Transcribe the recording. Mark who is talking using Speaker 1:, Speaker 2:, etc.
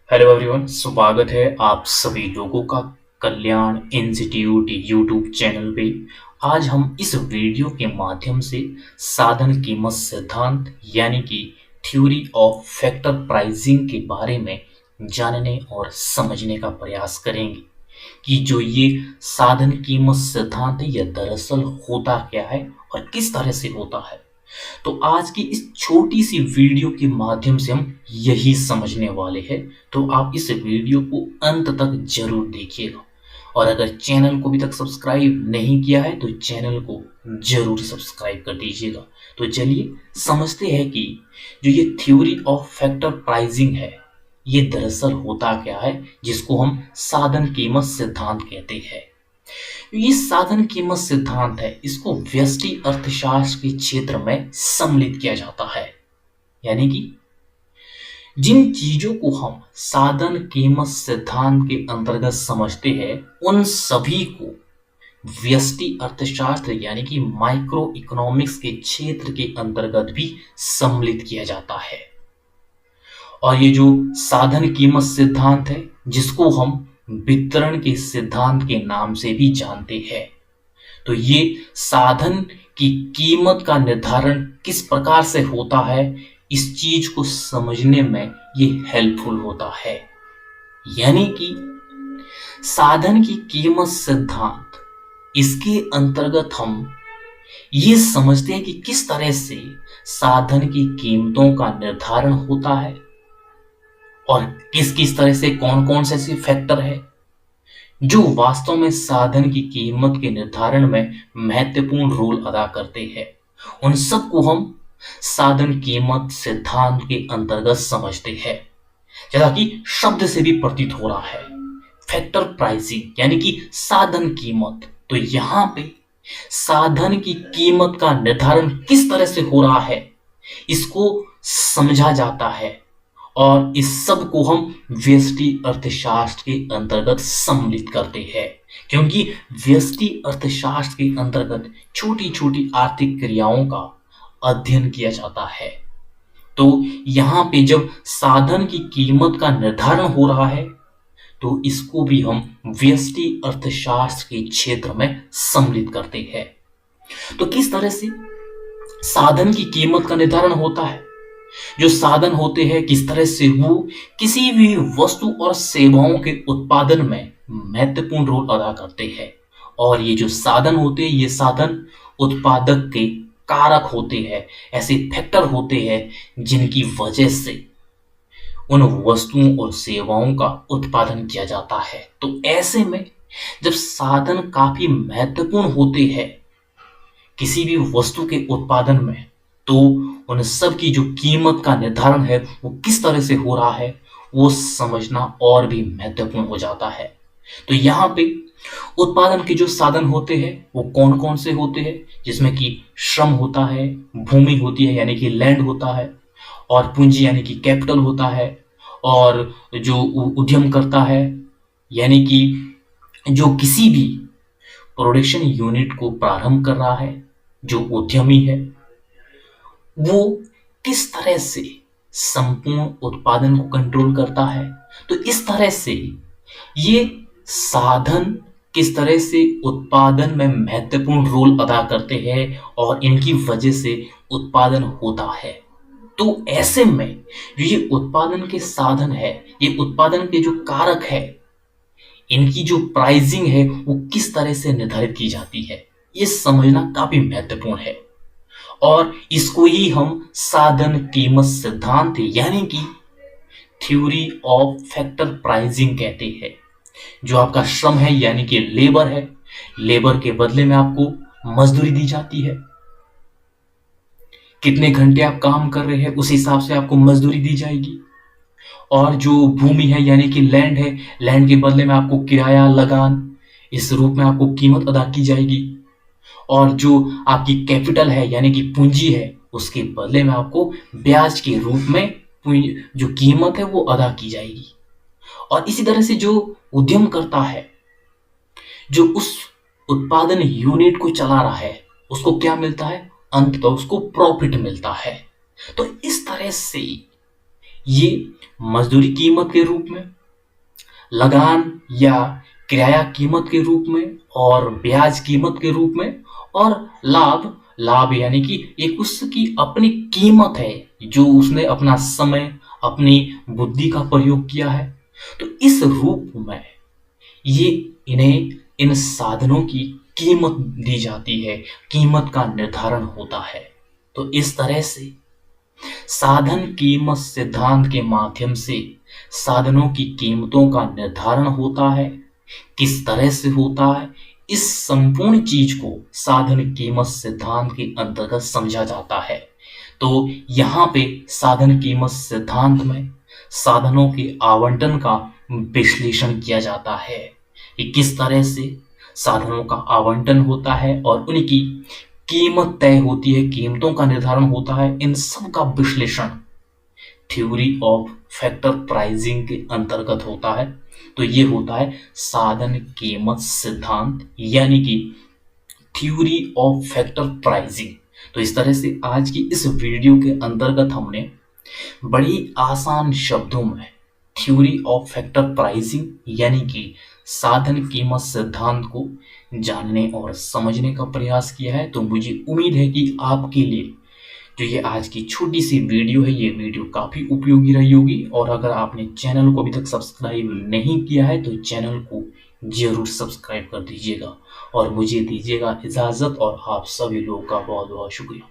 Speaker 1: Hello everyone, स्वागत है आप सभी लोगों का कल्याण इंस्टीट्यूट यूट्यूब चैनल पे। आज हम इस वीडियो के माध्यम से साधन कीमत सिद्धांत यानी कि थ्योरी ऑफ फैक्टर प्राइसिंग के बारे में जानने और समझने का प्रयास करेंगे कि जो ये साधन कीमत सिद्धांत है यह दरअसल होता क्या है और किस तरह से होता है। तो आज की इस छोटी सी वीडियो के माध्यम से हम यही समझने वाले हैं। तो आप इस वीडियो को अंत तक जरूर देखिएगा और अगर चैनल को अभी तक सब्सक्राइब नहीं किया है तो चैनल को जरूर सब्सक्राइब कर दीजिएगा। तो चलिए समझते हैं कि जो ये थ्योरी ऑफ फैक्टर प्राइसिंग है ये दरअसल होता क्या है, जिसको हम साधन कीमत सिद्धांत कहते हैं। ये साधन कीमत सिद्धांत है, इसको व्यष्टि अर्थशास्त्र के क्षेत्र में सम्मिलित किया जाता है। यानी कि जिन चीजों को हम साधन कीमत सिद्धांत के अंतर्गत समझते हैं उन सभी को व्यष्टि अर्थशास्त्र यानी कि माइक्रो इकोनॉमिक्स के क्षेत्र के अंतर्गत भी सम्मिलित किया जाता है। और ये जो साधन कीमत सिद्धांत है जिसको हम वितरण के सिद्धांत के नाम से भी जानते हैं, तो ये साधन की कीमत का निर्धारण किस प्रकार से होता है इस चीज को समझने में ये हेल्पफुल होता है। यानी कि साधन की कीमत सिद्धांत, इसके अंतर्गत हम ये समझते हैं कि किस तरह से साधन की कीमतों का निर्धारण होता है और किस किस तरह से कौन कौन से ऐसे फैक्टर है जो वास्तव में साधन की कीमत के निर्धारण में महत्वपूर्ण रोल अदा करते हैं। उन सब को हम साधन कीमत सिद्धांत के अंतर्गत समझते हैं। जैसा कि शब्द से भी प्रतीत हो रहा है, फैक्टर प्राइसिंग यानी कि साधन कीमत। तो यहां पे साधन की कीमत का निर्धारण किस तरह से हो रहा है इसको समझा जाता है और इस सब को हम व्यष्टि अर्थशास्त्र के अंतर्गत सम्मिलित करते हैं, क्योंकि व्यष्टि अर्थशास्त्र के अंतर्गत छोटी छोटी आर्थिक क्रियाओं का अध्ययन किया जाता है। तो यहाँ पे जब साधन की कीमत का निर्धारण हो रहा है तो इसको भी हम व्यष्टि अर्थशास्त्र के क्षेत्र में सम्मिलित करते हैं। तो किस तरह से साधन की कीमत का निर्धारण होता है, जो साधन होते हैं किस तरह से वो किसी भी वस्तु और सेवाओं के उत्पादन में महत्वपूर्ण रोल अदा करते हैं। और ये जो साधन होते हैं ये साधन उत्पादक के कारक होते हैं, ऐसे फैक्टर होते हैं जिनकी वजह से उन वस्तुओं और सेवाओं का उत्पादन किया जाता है। तो ऐसे में जब साधन काफी महत्वपूर्ण होते हैं किसी भी वस्तु के उत्पादन में, तो उन सब की जो कीमत का निर्धारण है वो किस तरह से हो रहा है वो समझना और भी महत्वपूर्ण हो जाता है। तो यहाँ पे उत्पादन के जो साधन होते हैं वो कौन कौन से होते हैं, जिसमें कि श्रम होता है, भूमि होती है यानी कि लैंड होता है, और पूंजी यानी कि कैपिटल होता है, और जो उद्यम करता है यानी कि जो किसी भी प्रोडक्शन यूनिट को प्रारंभ कर रहा है, जो उद्यमी है वो किस तरह से संपूर्ण उत्पादन को कंट्रोल करता है। तो इस तरह से ये साधन किस तरह से उत्पादन में महत्वपूर्ण रोल अदा करते हैं और इनकी वजह से उत्पादन होता है। तो ऐसे में जो ये उत्पादन के साधन है, ये उत्पादन के जो कारक है, इनकी जो प्राइसिंग है वो किस तरह से निर्धारित की जाती है, ये समझना काफी महत्वपूर्ण है। और इसको ही हम साधन कीमत सिद्धांत यानी कि थ्योरी ऑफ फैक्टर प्राइसिंग कहते हैं। जो आपका श्रम है यानी कि लेबर है, लेबर के बदले में आपको मजदूरी दी जाती है, कितने घंटे आप काम कर रहे हैं उस हिसाब से आपको मजदूरी दी जाएगी। और जो भूमि है यानी कि लैंड है, लैंड के बदले में आपको किराया, लगान, इस रूप में आपको कीमत अदा की जाएगी। और जो आपकी कैपिटल है यानी कि पूंजी है उसके बदले में आपको ब्याज के रूप में जो कीमत है वो अदा की जाएगी। और इसी तरह से जो उद्यम करता है, जो उस उत्पादन यूनिट को चला रहा है, उसको क्या मिलता है, अंततः उसको प्रॉफिट मिलता है। तो इस तरह से ये मजदूरी कीमत के रूप में, लगान या किराया कीमत के रूप में और ब्याज कीमत के रूप में, और लाभ लाभ यानी कि एक उसकी अपनी कीमत है जो उसने अपना समय, अपनी बुद्धि का प्रयोग किया है। तो इस रूप में ये इन्हें इन साधनों की कीमत दी जाती है, कीमत का निर्धारण होता है। तो इस तरह से साधन कीमत सिद्धांत के माध्यम से साधनों की कीमतों का निर्धारण होता है। किस तरह से होता है, इस संपूर्ण चीज को साधन कीमत सिद्धांत के अंतर्गत समझा जाता है। तो यहाँ पे साधन कीमत सिद्धांत में साधनों के आवंटन का विश्लेषण किया जाता है कि किस तरह से साधनों का आवंटन होता है और उनकी कीमत तय होती है, कीमतों का निर्धारण होता है। इन सब का विश्लेषण थ्योरी ऑफ फैक्टर प्राइसिंग के अंतर्गत होता है। तो ये होता है साधन कीमत सिद्धांत यानी कि थ्योरी ऑफ फैक्टर प्राइसिंग। तो इस तरह से आज की इस वीडियो के अंतर्गत हमने बड़ी आसान शब्दों में थ्योरी ऑफ फैक्टर प्राइसिंग यानी कि साधन कीमत सिद्धांत को जानने और समझने का प्रयास किया है। तो मुझे उम्मीद है कि आपके लिए जो ये आज की छोटी सी वीडियो है, ये वीडियो काफ़ी उपयोगी रही होगी। और अगर आपने चैनल को अभी तक सब्सक्राइब नहीं किया है तो चैनल को जरूर सब्सक्राइब कर दीजिएगा और मुझे दीजिएगा इजाज़त। और आप सभी लोगों का बहुत बहुत शुक्रिया।